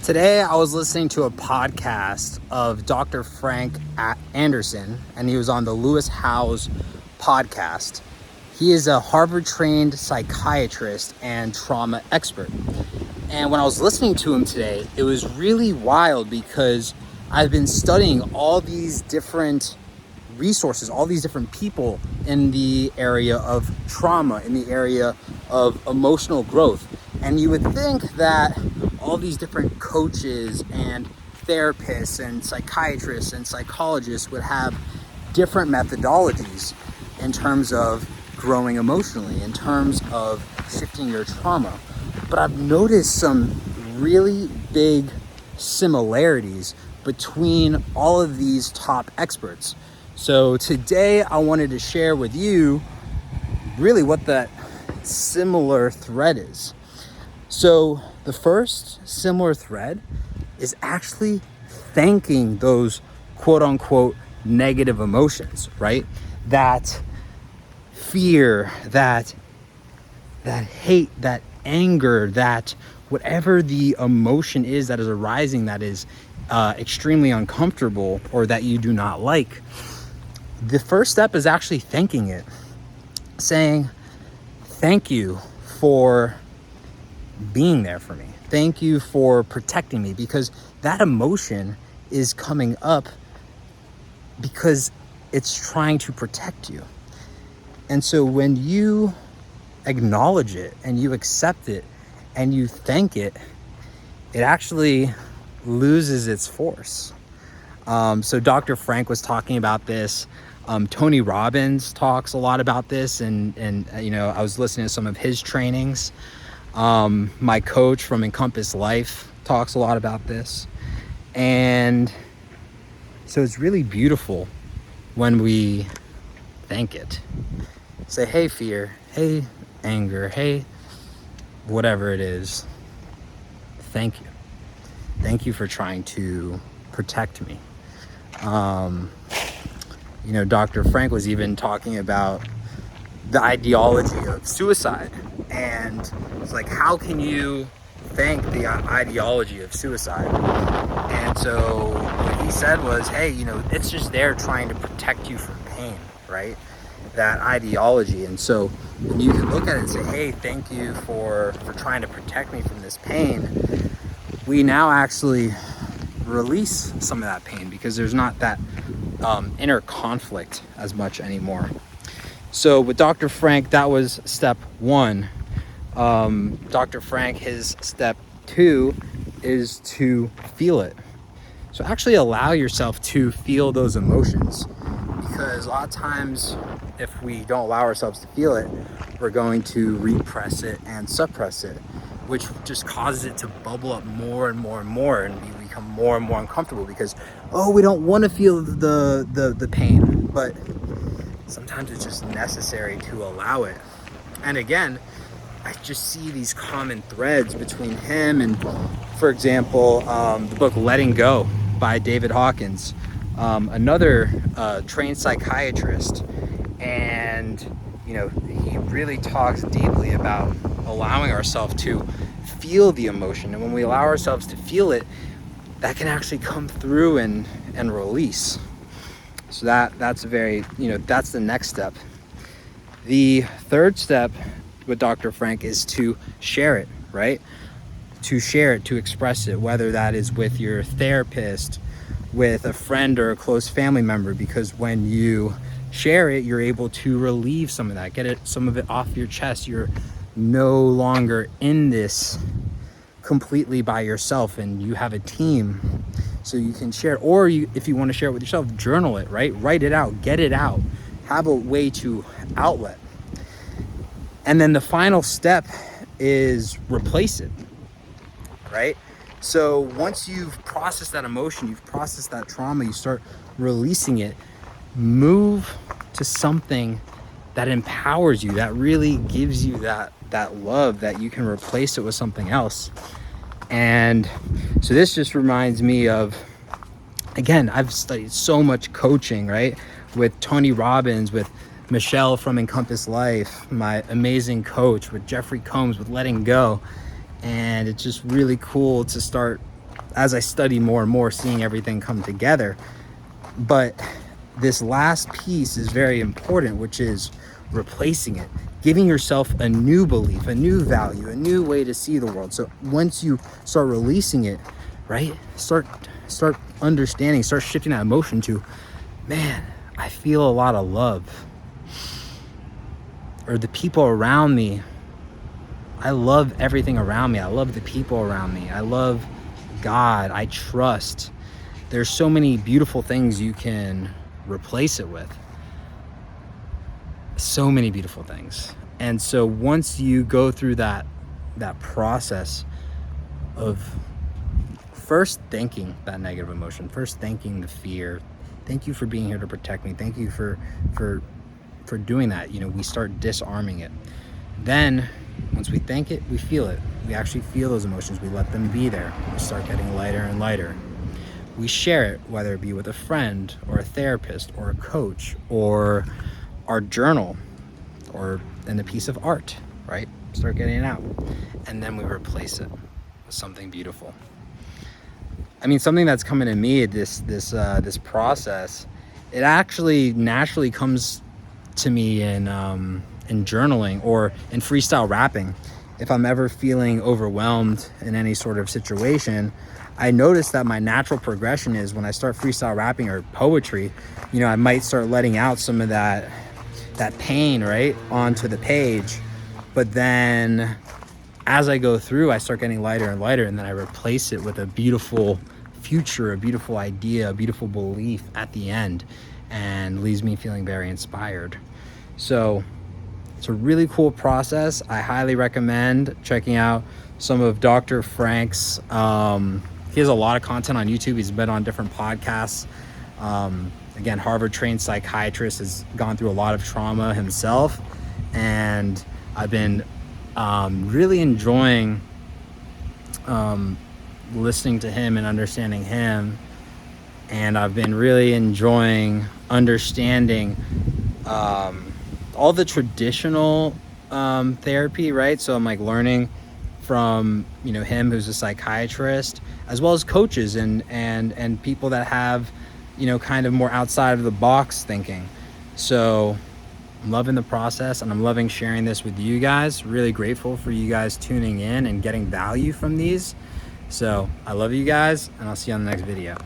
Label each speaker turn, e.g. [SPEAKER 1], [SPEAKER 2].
[SPEAKER 1] Today, I was listening to a podcast of Dr. Frank Anderson, and he was on the Lewis Howes podcast. He is a Harvard-trained psychiatrist and trauma expert. And when I was listening to him today, it was really wild because I've been studying all these different resources, all these different people in the area of trauma, in the area of emotional growth. And you would think that all these different coaches and therapists and psychiatrists and psychologists would have different methodologies in terms of growing emotionally, in terms of shifting your trauma. But I've noticed some really big similarities between all of these top experts. So today I wanted to share with you really what that similar thread is. So the first similar thread is actually thanking those quote unquote negative emotions, right? That fear, that hate, that anger, that whatever the emotion is that is arising that is extremely uncomfortable or that you do not like. The first step is actually thanking it, saying, thank you for being there for me. Thank you for protecting me, because that emotion is coming up because it's trying to protect you. And so when you acknowledge it and you accept it and you thank it, it actually loses its force. So Dr. Frank was talking about this. Tony Robbins talks a lot about this, and I was listening to some of his trainings. My coach from Encompass Life talks a lot about this. And so it's really beautiful when we thank it. Say, hey, fear, hey, anger, hey, whatever it is, thank you. Thank you for trying to protect me. Dr. Frank was even talking about the ideology of suicide. And it's like, how can you thank the ideology of suicide? And so what he said was, hey, it's just there trying to protect you from pain, right? That ideology. And so when you can look at it and say, hey, thank you for trying to protect me from this pain, we now actually release some of that pain because there's not that inner conflict as much anymore. So with Dr. Frank, that was step one. Dr. Frank, his step two is to feel it. So actually allow yourself to feel those emotions, because a lot of times if we don't allow ourselves to feel it, we're going to repress it and suppress it, which just causes it to bubble up more and more and more, and we become more and more uncomfortable because, we don't want to feel the pain, but sometimes it's just necessary to allow it. And again, I just see these common threads between him and, for example, the book Letting Go by David Hawkins, another trained psychiatrist. And, he really talks deeply about allowing ourselves to feel the emotion. And when we allow ourselves to feel it, that can actually come through and release. So that's that's the next step. The third step with Dr. Frank is to share it, right? To share it, to express it, whether that is with your therapist, with a friend or a close family member, because when you share it, you're able to relieve some of that, get some of it off your chest. You're no longer in this completely by yourself, and you have a team, so you can share. Or if you want to share it with yourself, journal it, right? Write it out, get it out, have a way to outlet. And then the final step is replace it, right? So once you've processed that emotion, you've processed that trauma, you start releasing it, move to something that empowers you, that really gives you that love, that you can replace it with something else. And so this just reminds me of, again, I've studied so much coaching, right? With Tony Robbins, with Michelle from Encompass Life, my amazing coach, with Jeffrey Combs, with Letting Go. And it's just really cool to start as I study more and more, seeing everything come together. But this last piece is very important, which is replacing it, giving yourself a new belief, a new value, a new way to see the world. So once you start releasing it, right, start understanding, start shifting that emotion to, man, I feel a lot of love. Or the people around me, I love everything around me. I love the people around me. I love God. I trust. There's so many beautiful things you can replace it with. So many beautiful things. And so once you go through that process of first thanking that negative emotion, first thanking the fear, thank you for being here to protect me, thank you for doing that, we start disarming it. Then once we thank it, we feel it. We actually feel those emotions. We let them be there. We start getting lighter and lighter. We share it, whether it be with a friend or a therapist or a coach or our journal or in a piece of art, right? Start getting it out. And then we replace it with something beautiful. I mean, something that's coming to me, this process, it actually naturally comes to me in journaling or in freestyle rapping. If I'm ever feeling overwhelmed in any sort of situation, I notice that my natural progression is when I start freestyle rapping or poetry, I might start letting out some of that pain, right, onto the page. But then as I go through, I start getting lighter and lighter, and then I replace it with a beautiful future, a beautiful idea, a beautiful belief at the end, and leaves me feeling very inspired. So it's a really cool process. I highly recommend checking out some of Dr. Frank's. He has a lot of content on YouTube. He's been on different podcasts. Again, Harvard-trained psychiatrist, has gone through a lot of trauma himself. And I've been really enjoying listening to him and understanding him. And I've been really enjoying understanding all the traditional therapy, right? So I'm like learning from him, who's a psychiatrist, as well as coaches and people that have kind of more outside of the box thinking. So I'm loving the process, and I'm loving sharing this with you guys. Really grateful for you guys tuning in and getting value from these. So I love you guys, and I'll see you on the next video.